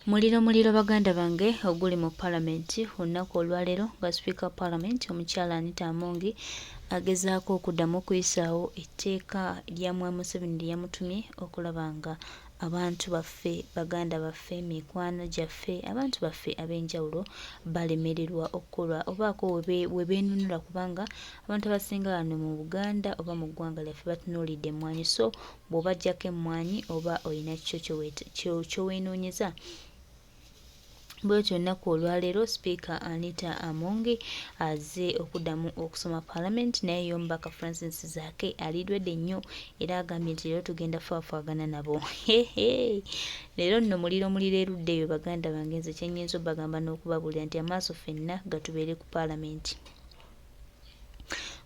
Muliro baganda bange oguli mu parliament olunaku olwaleero nga speaker parliament omukyala Anita Amongi agezaako okuddamu okuyisaawo etteeka lya Museveni lyeyamutumye okulaba nga abantu baffe baganda baffe mikwano gyaffe abantu baffe ab'enjawulo balemererwa okukolwa obaako we beenunula kubanga abantu abasinga wano mu Buganda oba mu ggwanga lyaffe batunuulidde emmwanyi so bw'obaggyako emmwanyi oba olina ky'oweenonyeza. Bwetyo olunaku olwaleero Speaker Anita Amongi azze okuddamu okusoma Parliament naye y'omubaka Francis Zaake alidwedde nnyo era agambye nti leero tugenda faafaagana nabo. Leero nno muliro erudde eyo baganda bange nze kyennyinza obbagamba n'okubabuulira nti amaaso ffenna gatubeere ku Parliament.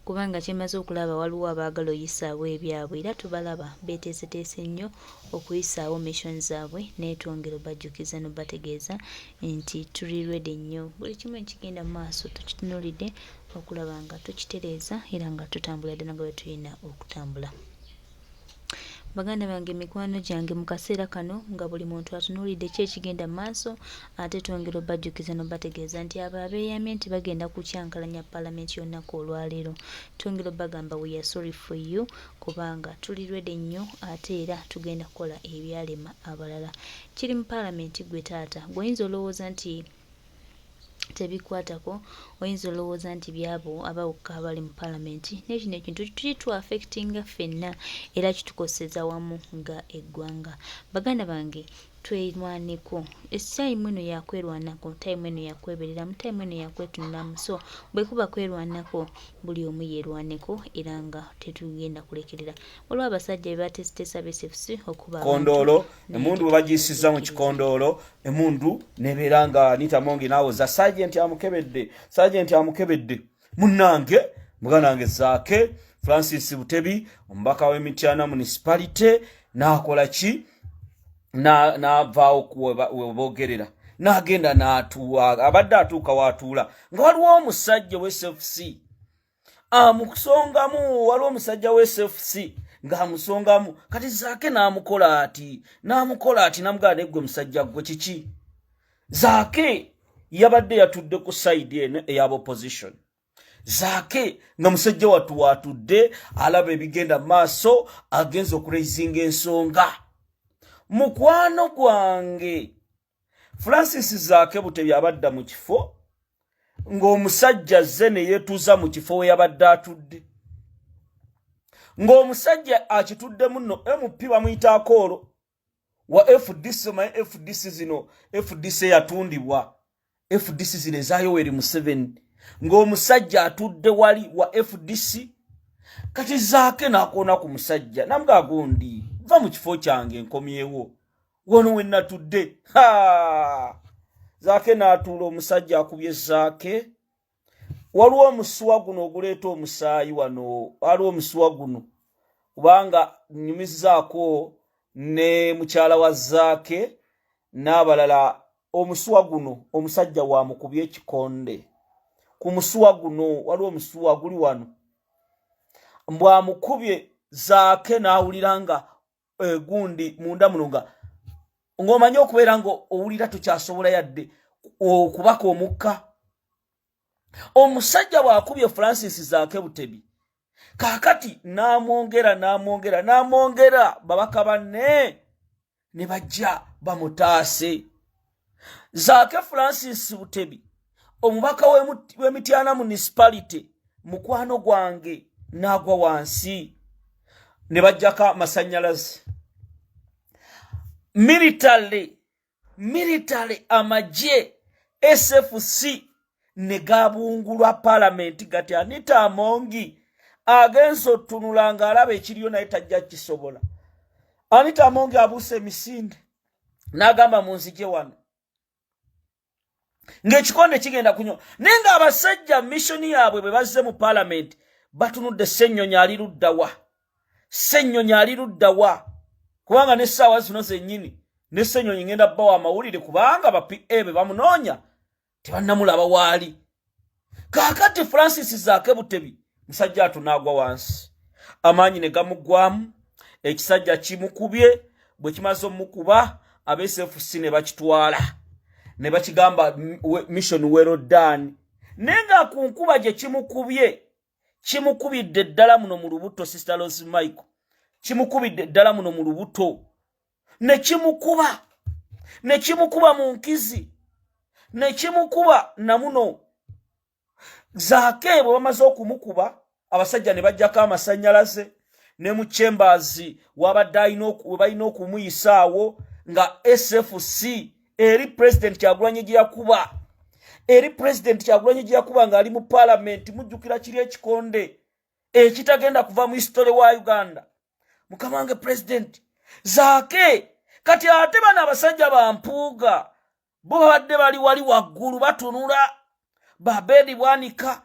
Kubanga kyemaze okulaba waliwo abaagala oyisaawo ebyabwe era tubalaba beeteeseteese nnyo okuyisaawo mission zaabwe naye twongera obajjukiza n'obategeeza nti tuli ready nnyo buli kimu ekigenda mu maaso tukitunuulidde okulaba nga tukitereeza era nga tutambula ddala nga bwe tulina okutambula. Baganda bange mikwano gyange mu kaseera kano nga buli muntu atunuulidde ki ekigenda mu maaso ate twongera obajjukiza n'obategeeza nti abo abeeyamye nti bagenda kukyankalanya Parliament y'olunaku olwaleero twongera obbagamba we are sorry for you kubanga tuli ready nnyo ate era tugenda kukola ebyalema abalala. Kiri mu Parliament gwe taata gw'oyinza olowooza nti tebikwatako oyinza olowooza nti byabo abawuka abali mu Parliament naye kino ekintu kitu affectinga ffenna era kitukoseza wamu nga eggwanga. Baganda bange twerwaneko time eno yakwerwanako time eno yakwebereramu time eno yakwetunulamu so bwe kuba kwerwanako buli omu yeerwaneko era nga tetugenda kulekerera waliwo abasajja bebateesiteesa SFC okuba kondoolo emundu bwe bagiyisiza mu kikondoolo emundu nebeera nga Anita Amongi naawoza Sergeant amukebedde munnange muganda wange Zaake Francis Butebi omubaka w'Emityana municipality n'akola ki n'avaawo kuwebogerera n'agenda n'atuula abadde atuuka w'atuula nga waliwo omusajja w'SFC amusongamu waliwo omusajja w'SFC ng'amusongamu kati Zaake n'amukola ati namugamba neggwe musajja gwe kiki. Zaake yabadde yatudde ku side eno ey'aba opposition. Zaake nga musajja wattu watudde alaba ebigenda maaso agenza okuraisinga ensonga. Mukwano gwange Francis Zaake Butebi abadda mu kifo ng'omusajja azze ne yeetuuza mu kifo we yabadde atudde. Ng'omusajja akituddemu nno MP bamuyita akoolo wa FDC ma FDC zino FDC yatundibwa FDC zino ezayoweri Museveni ng'omusajja atudde wali wa FDC kati Zaake n'akoona ku musajja namugaa gundi va mu kifo kyange nkomyewo wono we natudde. Zaake n'atuula omusajja akubye Zaake waliwo omusuwa guno oguleeta omusaayi wano waliwo omusuwa guno kubanga nnyumizaako ne mukyala wa Zaake n'abalala omusuwa guno omusajja wamukubye Ekikonde ku musuwa guno waliwo omusuwa guli wano mbwamukubye Zaake n'awulira nga gundi munda muno ng'omanye okubeera nga owulira tokyasobola yadde okubaka omukka. Omusajja bw'akubye Francis Zaake Butebi kaakati n'amwongera babaka banne ne bajja bamutaase. Zaake Francis Butebi omubaka w'Emityana municipality mukwano gwange n'agwa wansi ne bajjako amasannyalaze. Military amagye SFC ne gabungulwa Parliament gati Anita Amongi agenza otunula ng'alaba ekiriyo naye tajja kisobola. Anita Amongi abuuse emisinde n'agamba munzije wano ng'ekikonde kigenda kunyo naye ng'abasajja missoni yaabwe bwe bazze mu Parliament batunudde Ssenyonyi ali luddawa kubanga n'essaawa zino zennyini ne Ssenyonyi ngenda bbawa amawulire kubanga ba PA be bamunoonya tebannamulaba waali. Kaakati Francis Zaake Butebi musajja atunaagwa wansi amaanyi ne gamuggwamu ekisajja kimukubye bwe kimaze omukuba abe SFC ne bakitwala ne bakigamba mission well done nenga kunkuba je kimukubidde ddala muno mu lubuto Sister Rose Michael kimukubidde ddala muno mu lubuto ne kimukuba mu nkizi ne kimukuba namuno Zaake bwe bamaze okumukuba abasajja ne bajjako amasanyalaze ne mu chambers wabadde balina okumuyisaawo nga SFC eri president Kyagulanyi gye yakuba nga ali mu parliament mujjukira kiri Ekikonde ekitagenda kuva mu history wa Uganda mukamange president Zaake kati ate bana abasajja bampuuga bo babadde bali wali waggulu batunula babedi bwanika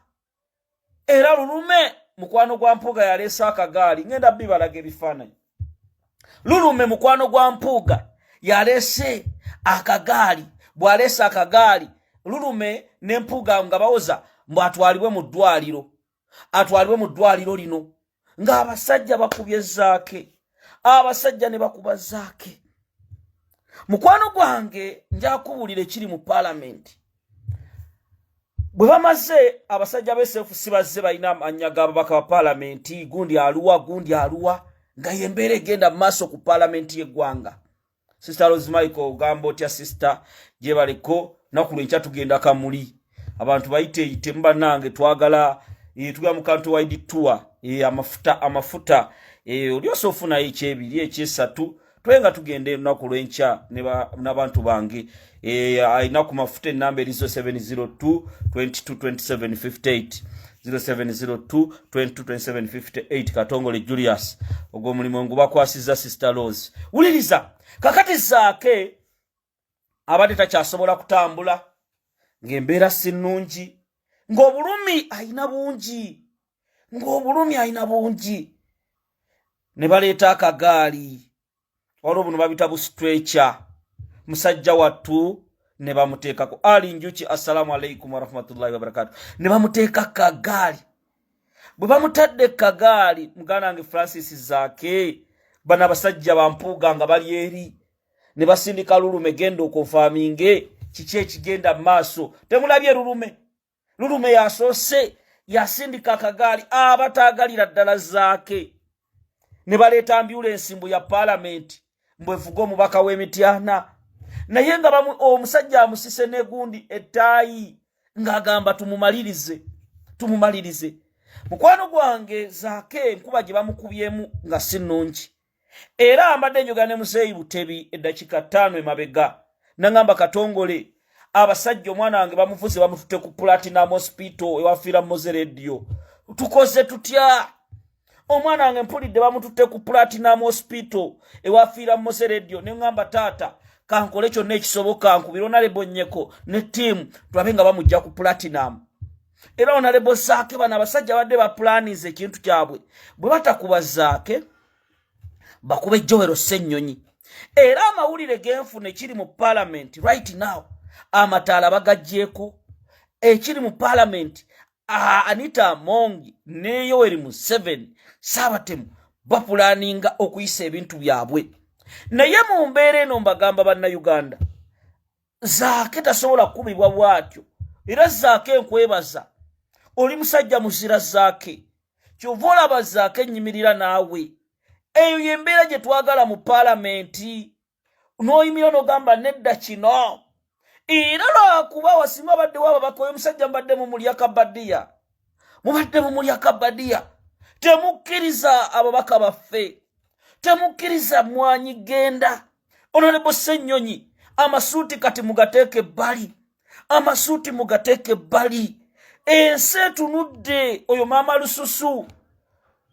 era lulume mukwano gwa mpuuga yaleesa akagaali ngenda bibalaga ebifaananyi lulume mukwano gwa mpuuga yaleese akagaali bwaleesa akagaali lulume ne mpuuga nga bawoza mbu atwalibwe mu ddwaliro lino ng'abasajja bakubye Zaake abasajja ne bakuba Zaake mukwano gwange njakubulira ekiri mu parliament bwe bamaze abasajja be SFC bazze balina amanya g'ababaka ba parliament gundi aluwa nga yembeera egenda mu maaso ku parliament y'eggwanga Sister Rose Michael gamba otya sister gye baleko nakulu enkya tugenda Kamuli abantu bayite mbanange twagala tuga mu countrywide tour amafuta oli osofuna ekyebiri ekyesatu twenga tugende naku lwenkya n'abantu bange ayina ku mafuta enamba erizo 702 222758 0702 222758 Katongole Julius ogwo mulimu ngubakwasiza Sister Rose uliriza kakati Zaake abadde takyasobola kutambula ng'embeera si nnungi ng'obulumi ayina bungi ne baleeta akagaali waliwo buno babita bu stretcher musajja wattu ne bamuteekako ali njuki assalamu alaikum warahmatullahi wabarakatuh ne bamuteeka kagaali bwe bamutadde kagaali muganda wange Francis Zaake bana basajja bampuuga nga bali eri ne basindika lulume genda okonfaminge kiki ekigenda maaso temulabye lulume yasoose yasindika akagaali abataagalira ddala Zaake ne baleeta ambulance mbu ya parliament mbwevuga omubaka w'emityana naye nga omusajja amusise negundi ettaayi ng'agamba tumumalirize mukwano gwange Zaake enkuba gye bamukubyemu nga si nnungi era ambadde njoga ne muzeeyi Butebi eddakiika 5 emabega nangamba Katongole abasajja omwana wange bamuvuze bamututte ku Platinum Hospital ewafiira Moze Radio tukoze tutya omwana wange mpulidde bamututte ku Platinum Hospital ewafiira Moze Radio ne ngamba taata kankole kyonna ekisoboka nkubira Honorable Nnyeko ne team tulabe nga bamujja ku Platinum era Honorable Zaake bana abasajja badde ba planize ekintu kyabwe bwe batakuba Zaake bakube Joero Ssennyonyi era amawulire genfune kiri mu parliament right now amataala bagajjeeko ekiri mu parliament Anita Amongi ne Yoweri Museveni Sabatemu bapulaninga okuyisa ebintu byabwe naye mu mbeera eno mbagamba bannayuganda Zaake tasobola kukubibwa bwatyo era Zaake nkwebaza oli musajja muzira Zaake kyova olaba Zaake ennyimirira naawe eyo yembeera gye twagala mu parliament n'oyimira n'ogamba nedda kino era lwakuba wasinga badde wababaka oyo musajja mbadde mubadde mu mulya kabadiya temukkiriza ababaka baffe temukkiriza mwanyi genda Honorable Ssennyonyi amasuuti kati mugateeke ebbali ensi etunudde oyo maama Lususu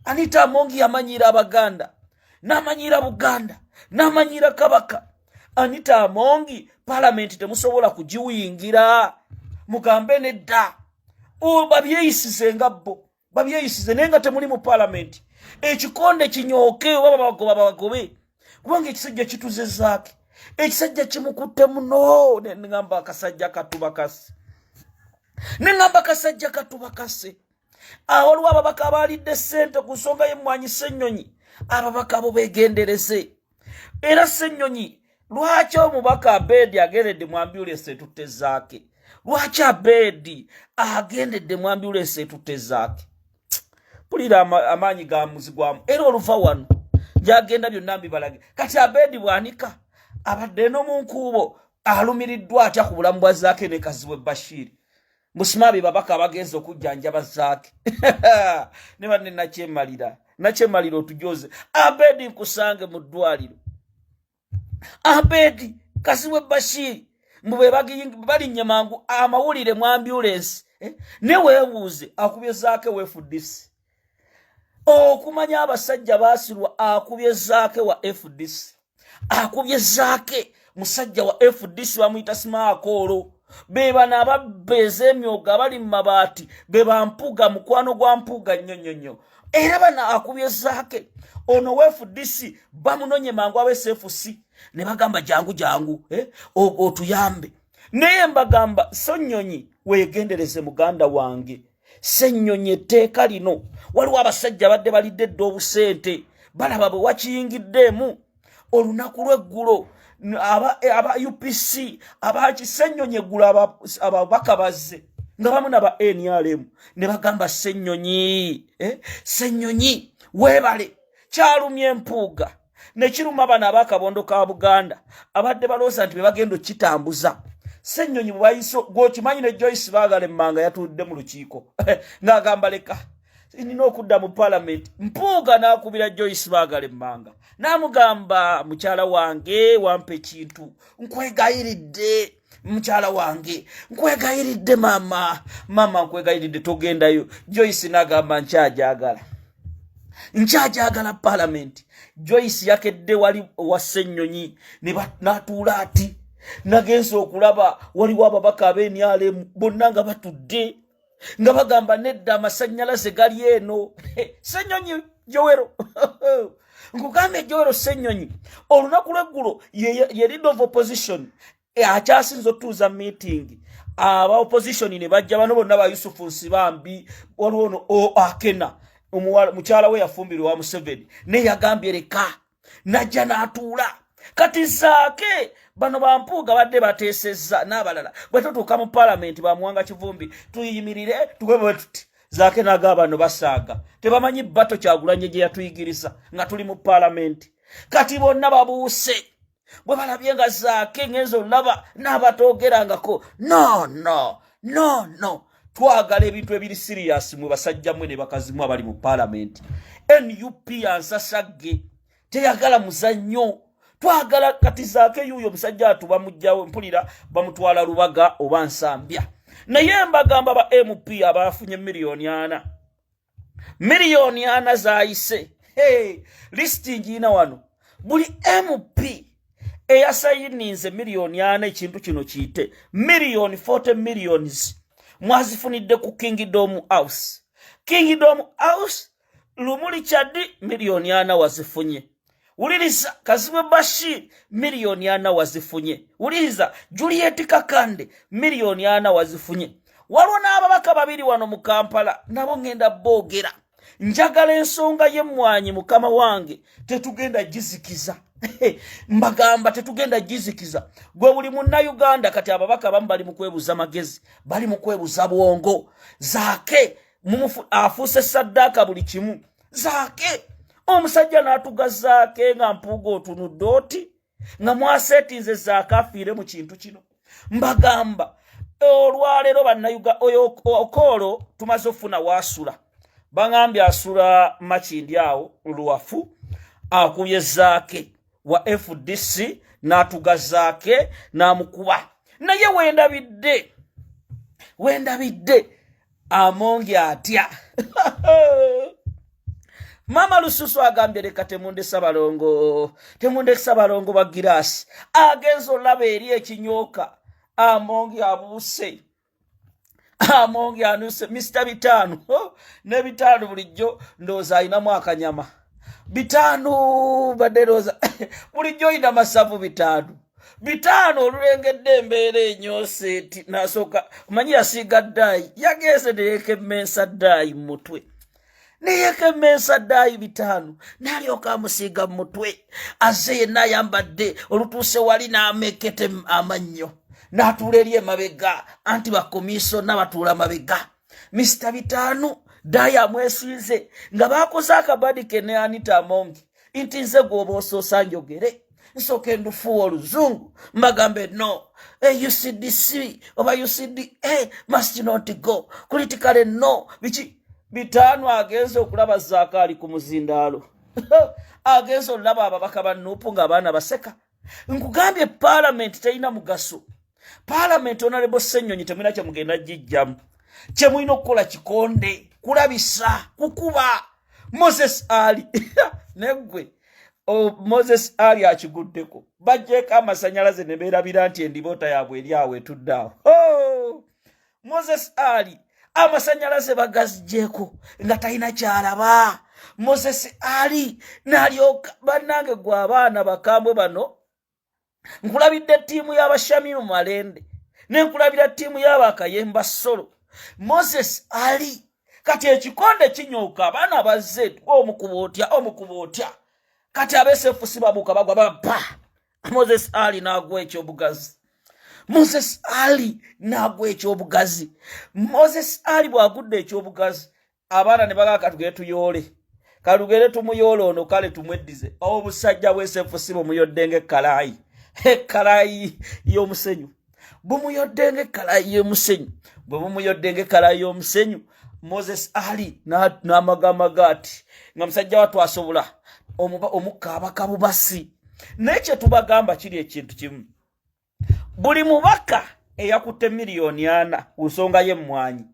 Anita Amongi yamanyira Abaganda n'amanyira Buganda n'amanyira Kabaka Anita Amongi parliament temusobola kugiwuyingira mugambe nedda babyeyisize ngabbo babyeyisize nenga temuli mu parliament Ekikonde Kinyooke oba bagobe kubanga ekisajja kituze Zaake ekisajja kimukutte muno nengamba akasajja katubakase waliwo ababaka abalidde ssente ku nsonga y'emmwanyi Ssennyonyi ababaka abo beegendereze era Ssennyonyi lwaki omubaka Abedi agendedde mu ambulance etutte Zaake? Lwaki Abedi agendedde mu ambulance etutte Zaake? Pulira amaanyi ga muzigwamu era oluva wano gyagenda byonna mbibalage. Kati Abedi bwanika abadde no mu nkuubo alumiriddwa atya ku bulamu bwa Zaake ne Kazibwe Bashir. Musimabi babaka abagenza okujjanjaba Zaake. Ne banne nakyemalira otujoze. Abedi nkusange mu ddwaliro. Abedi Kazibwe Bashir mbwe balinnya mangu amawulire mu ambulance. Ne weewuuze akubye Zaake weefudisi. Okumanya abasajja baasirwa akubye Zaake wa FDC. Akubye Zaake musajja wa FDC bamuyita Simaakolo. Beba nababbeeza emyoga bali mu mabaati beba mpuga mukwano gwa mpuga nnyonnyonnyo. Era bana akubye Zaake ono wa FDC bamunonye mangu abe SFC ne bagamba jangu otuyambe. Naye mbagamba Ssenyonyi weegendereze muganda wange. Ssenyonyi etteeka lino waliwo abasajja badde balidde dde obusente balaba bwe wakiyingiddemu olunaku lw'eggulo aba UPC abaki Ssenyonyi eggulo ababaka bazze nga bamu n'aba NRM ne bagamba Ssenyonyi Ssenyonyi weebale kyalumya empuuga ne kiruma bano ab'akabondo ka Buganda abadde balooza nti be bagenda okitambuza. Ssenyonyi bwayiso gwokimanyi ne Joyce baagala emmanga yatudde mu lukiiko ng'agamba leka nina okudda mu parliament. Mpuuga n'akubira Joyce baagala emmanga n'amugamba mukyala wange wampa ekintu nkwegayiridde mukyala wange nkwegayiridde mama nkwegayiridde togendayo. Joyce n'agamba nkyajagala parliament. Joyce yakedde wali wa Ssenyonyi n'atuula ati nagenza okulaba waliwo ababaka ab'NRM bonna nga batudde nga bagamba nedda amasannyalaze gali eno. Ssenyonyi Jowero nkugambe Jowero Ssenyonyi olunaku lw'eggulo ye leader of opposition akyasinza otuuza meeting aba opposition ne bajja bano bonna ba Yusufu Nsibambi waliwo ono Akena mukyala we yafumbirwa wa Museveni ne yagambye leka najja n'atuula. Kati Zaake bano bampuuga badde bateesezza n'abalala bwe tutuuka mu parliament bamuwanga Kivumbi tuyimirire tukwebe tuti Zaake n'agamba bano basaaga tebamanyi Bato Kyagulanyi gye yatuyigiriza nga tuli mu parliament. Kati bonna babuuse bwe balabye nga Zaake ngenzo olaba n'abatoogerangako no twagala ebintu ebiri serious mwe basajja mwe ne bakazi mwe abali mu parliament. NUP ansasagge teyagala muzannyo twagala. Kati Zaake yuyo musajja atubamujjawo mpulira bamutwala Lubaga oba Nsambya. Naye mbagamba ba MP abafunye miliyoni ana zaayise. Listing ina wano buli MP eyasayininze miliyoni ana ekintu kino kiyite miliyoni 40 millions mwazifunidde ku Kingdom House Lumuli Chadi miliyoni ana wazifunye. Uliriza Kazibwe Bashir miliyoni ana wazifunye. Uliriza Juliet Kakande miliyoni ana wazifunye. Waliwo n'ababaka babiri wano mu Kampala nabo ngenda boogera. Njagala ensonga y'emmwanyi mukama wange tetugenda gizikiza. Mbagamba tetugenda gizikiza. Gwe buli Munnayuganda kati ababaka abamu bali mu kwebuza magezi bali mu kwebuza bwongo. Zaake afuuse saddaaka buli kimu. Zaake omusajja n'atuga Zaake nga mpuuga otunudde oti nga mwasetinze Zaake afiire mu kintu kino. Mbagamba olwaleero bannayuga oyo Okolo tumaze ofuna waasula bangambye asula Makindi awo Luwafu akubye Zaake wa FDC n'atuga Zaake n'amukuba. Naye wendabidde amonge atya. Mama Lususu agambye leka temunde Sabalongo ba girasi agenzo olaba eri ekinyooka amonge abuuse amonge anuse Mr. Bitano ne Bitano bulijjo ndooza ayinamu akanyama Bitano baderoza bulijjo ina masavu Bitano olulengedde embeera enyoose eti nasooka manyi yasiiga ddaayi yagenze neyeeka emmensa ddaayi mu mutwe neyekemesa ddayi bitano n'alyoka amusiiga mu mutwe azze yenna ayambadde olutuuse wali n'amekete amannyo n'atuula eri emabega anti bakomisona batuula mabega Mr. Bitano ddayi amwesiize nga baakoze akabadike ne Anita Amongi nti nze gwoba osoosa njogere nsooka endufuwa oluzungu mbagambe no UCDC oba UCDA must not go critically no biki Bitano agenze okulaba Zaake ali ku muzindaalo agenze olaba ababaka ba NUP nga abaana baseka nkugambye parliament terina mugaso parliament Honorable Ssenyonyi temwina kye mugenda gijjamu kye mulina okukola kikonde kulabisa kukuba Moses Ali negwe Moses Ali akiguddeko bajjeko amasanyalaze ne beerabira nti endiboota yaabwe eri awo etuddaawo Moses Ali amasanyalaze bagazijjeko nga talina kyalaba Moses Ali n'alyoka bannange gwe abaana bakambwe bano nkulabidde ttiimu y'abashamiru Malende nenkulabira ttiimu y'abakayemba Solo Moses Ali kati ekikonde kinyooka abaana bazze omukuba otya kati SFC babuuka bagwa bapa Moses Ali n'agwa ekyobugazi Moses Ali n'agwa ekyobugazi Moses Ali bw'agudde ekyobugazi abaana ne bagaka tugere tuyoole kalugere tumuyoole ono kale tumweddize obusajja bwe SFC bumuyodde ng'ekkalaayi ekkalaayi y'omusenyu bumuyodde ng'ekkalaayi y'omusenyu bwe bumuyodde ng'ekkalaayi y'omusenyu Moses Ali n'amagamaga ati nga musajja wattu asobola omukaabaka bubasi naye kye tubagamba kiri ekintu kimu buli mubaka eyakutte miliyoni 4 ku nsonga y'emmwanyi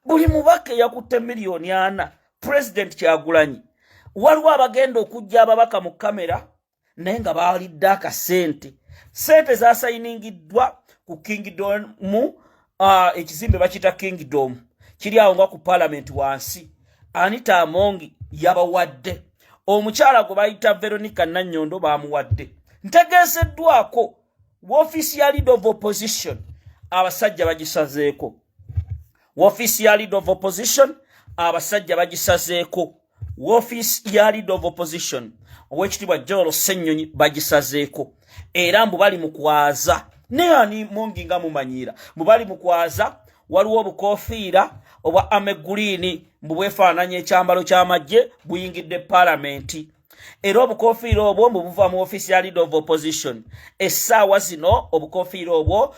buli mubaka eyakutte miliyoni 4 President Kyagulanyi waliwo abagenda okujja ababaka mu kamera naye nga baalidde akasente sente zaasayiningiddwa ku Kingdom ekizimbe bakita Kingdom kiri awo nga ku parliament wansi Anita Amongi yabawadde omukyala gwe bayita Veronica Nannyondo baamuwadde ntegeeseddwako woofiisi ya leader of opposition abasajja bagisazeeko woofiisi ya leader of opposition abasajja bagisazeeko woofiisi ya leader of opposition owekitiibwa Joel Ssenyonyi bagisazeeko era mbu bali mu kwaza naye ani Mongi nga mumanyiira mbu bali mu kwaza waliwo obukofiira obwa ameguliini mbu bwefaananya ekyambalo ky'amagye buyingidde palamenti era obukofiira obwo mbu buva mu ofiisi ya leader of opposition essaawa zino obukofiira obwo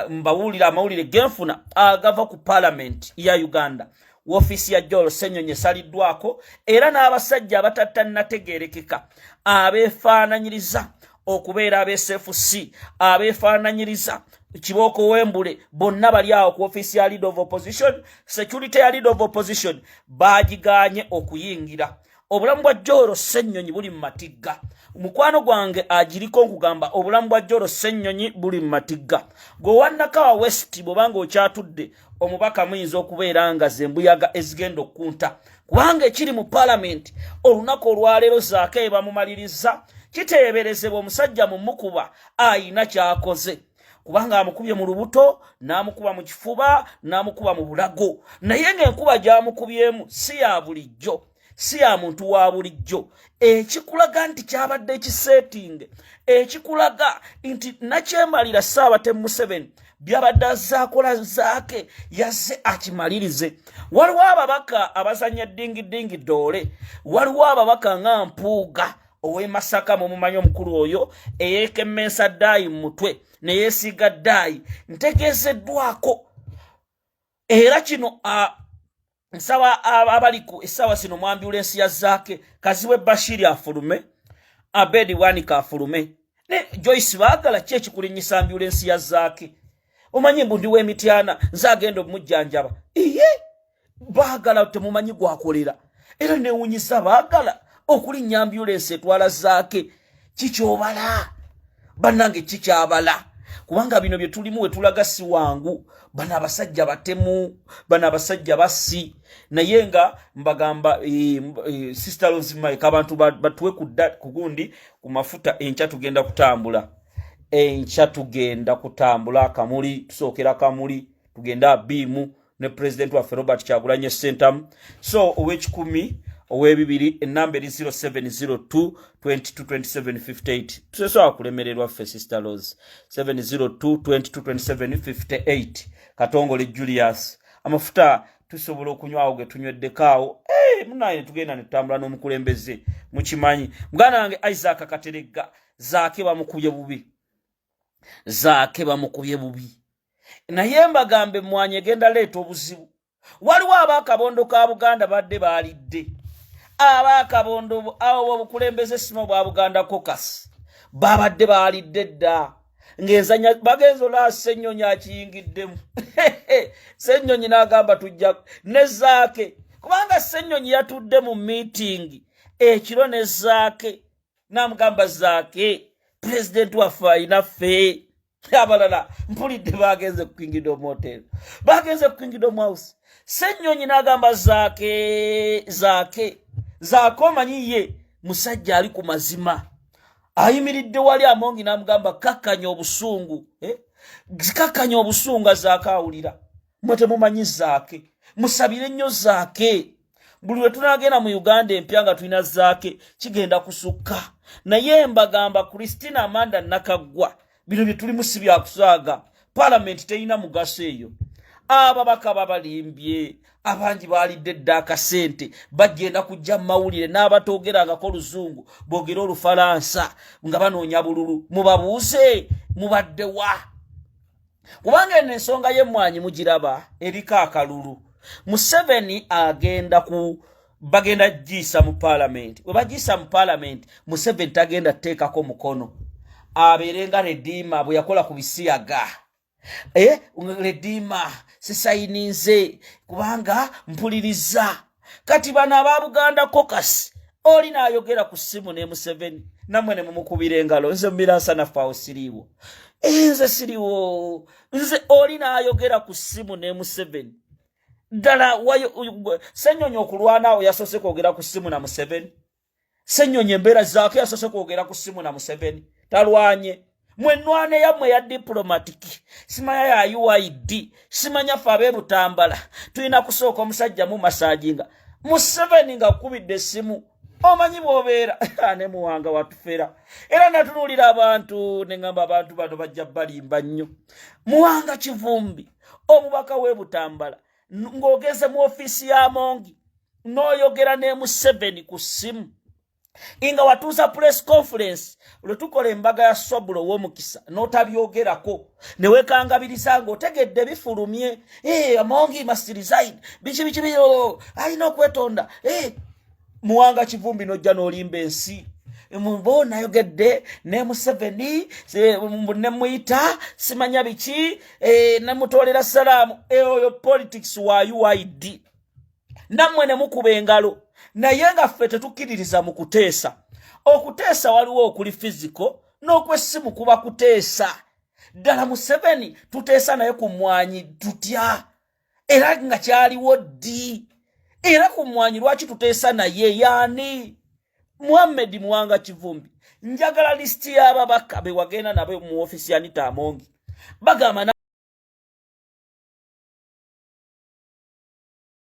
mbawulira amawulire genfuna agava ku palamenti ya Uganda woofiisi ya Joel Ssenyonyi esaliddwako era n'abasajja abatatanategeerekeka abeefaananyiriza okubeera aba SFC abeefaananyiriza Kibooko Wembule bonna bali awo ku ofiisi ya leader of opposition security ya leader of opposition baagiganye okuyingira obulamu bwa Joel Ssenyonyi buli mu matigga mukwano gwange agiriko nkugamba obulamu bwa Joel Ssenyonyi buli mu matigga gwe wannakawa West bw'obanga okyatudde omubaka muyinza okubeera nga zembuyaga ezigenda okkunta kubanga ekiri mu parliament olunaku olwaleero Zaake bamumaliriza kiteeberezebwa omusajja mu mukuba ayina kyakoze kubanga amukubye mu lubuto n'amukuba mu kifuba n'amukuba mu bulago naye ng'enkuba gy'amukubyemu si ya bulijjo si ya muntu wa bulijjo ekikulaga nti kyabadde ekiseetinge ekikulaga nti nakyemalira Ssaabatemu Museveni byabadde azaakola Zaake yazze akimalirize waliwo ababaka abazanya ddingidingi doole waliwo ababaka nga Mpuuga ow'e Masaka mu mumanyi omukulu oyo eyeekemmensa ddaayi mu mutwe ne yeesiiga ddaayi ntegeezeddwako era kino nsaba abali ku essaawa zino mu ambulensi ya Zaake Kaziwe Bashiri afulume Abedi Wanika afulume ne Joyce baagala ki ekikulinyisa ambulensi ya Zaake omanyi mbu ndi w'emityana nze agenda omujjanjaba baagala temumanyi gwakolera era neewunyisa baagala okulinnya ambulensi etwala Zaake kikyobala bannange kikyabala kubanga bino bye tulimu we tulaga si wangu bana abasajja batemu bana abasajja basi naye nga mbagamba sister Rosemary abantu batuwe kugundi ku mafuta enkya tugenda kutambula Kamuli tusookera Kamuli tugenda Biimu ne president wa Robert Kyagulanyi Ssentamu. So ow'ekikumi ow'ebibiri enamba eri 0702 222758 tusobola kulemererwa ffe Sister Rose 702 222758 Katongole Julius amafuta tusobola okunywawo ge tunyweddekaawo munaye tugenda ne tutambula n'omukulembeze mukimanyi muganda wange Isaac Kateregga Zaake bamukubye bubi naye mbagambe mwanye genda leeta obuzibu waliwo abakabondo ka Buganda badde baalidde abakabondo abo obukulembeze simo bwa Buganda Caucus babadde baalidde dda ngenzanya bagenzo la Ssenyonyi akiyingiddemu Ssenyonyi n'agamba tujja ne Zaake kubanga Ssenyonyi yatudde mu meeting ekiro ne Zaake namugamba Zaake president waffe ayina ffe abalala mpulidde bagenze ku Kingdom Hotel bagenze ku Kingdom House Ssenyonyi n'agamba Zaake omanyi ye musajja ali ku mazima ayimiridde wali amongi namugamba kakkanya obusungu kakkanya obusungu Zaake awulira mwete mumanyi Zaake musabire nnyo Zaake buli lwe tunagenda mu Uganda empya nga tulina Zaake kigenda kusukka naye mbagamba Christina Amanda Nakaggwa bino bye tuli musi bya kusaaga parliament teyina mugaso eyo ababaka babalimbye abangi balidde dda akasente bagenda kujja mawulire n'abatoogerangako Luzungu boogera Olufalansa nga banoonya bululu mubabuuze mubadde wa kubanga ensonga y'emmwanyi mugiraba eriko akalulu Museveni bagenda jisa mu parliament we bajisa mu parliament Museveni tagenda teekako mukono aberenga Redeemer bwe yakola ku bisiyaga Redeemer sisayininze kubanga mpuliriza kati bana ba Buganda Caucus oli naayogera ku simu ne Museveni namwe ne mumukubira engalo nze mbirasa na fao siriwo nze siriwo nze oli naayogera ku simu ne Museveni dala wayo Ssenyonyi okulwana awo yasose kwogera ku simu na Museveni Ssenyonyi embeera Zaake yasose kwogera ku simu na Museveni talwanye mwenwane yammwe ya diplomatic simanya ya UID simanya fabe Butambala tulina kusooka omusajja mu masajinga Museveni nga kubidde simu omanyi bwobeera ne muwanga watufera era natunulira abantu nengamba abantu bano bajja balimba nnyo muwanga Kivumbi omubaka we Butambala ngogeze mu ofisi ya Mongi noyogera ne Museveni ku simu inga watuza press conference lutukole embaga ya Sobulo w'omukisa notabyogerako ne wekangabiriza ngo otegedde bifulumye Mongi must resign bichi alina okwetonda muwanga Kivumbi nojja n'olimba ensi mbona yogedde ne Museveni ne muyita simanya biki ne mutolera salamu oyo politics wa UID namwe ne mukuba engalo naye nga ffe tetukkiririza mu kuteesa okuteesa waliwo okuli physical n'okwessimu kuba kuteesa ddala Museveni tuteesa naye ku mmwanyi tutya era nga kyaliwo ddi era ku mmwanyi lwaki tuteesa naye yaani Muhammad Muwanga Kivumbi njagala listi y'ababaka be wagenda nabo mu ofisi ya Anita Amongi bagamba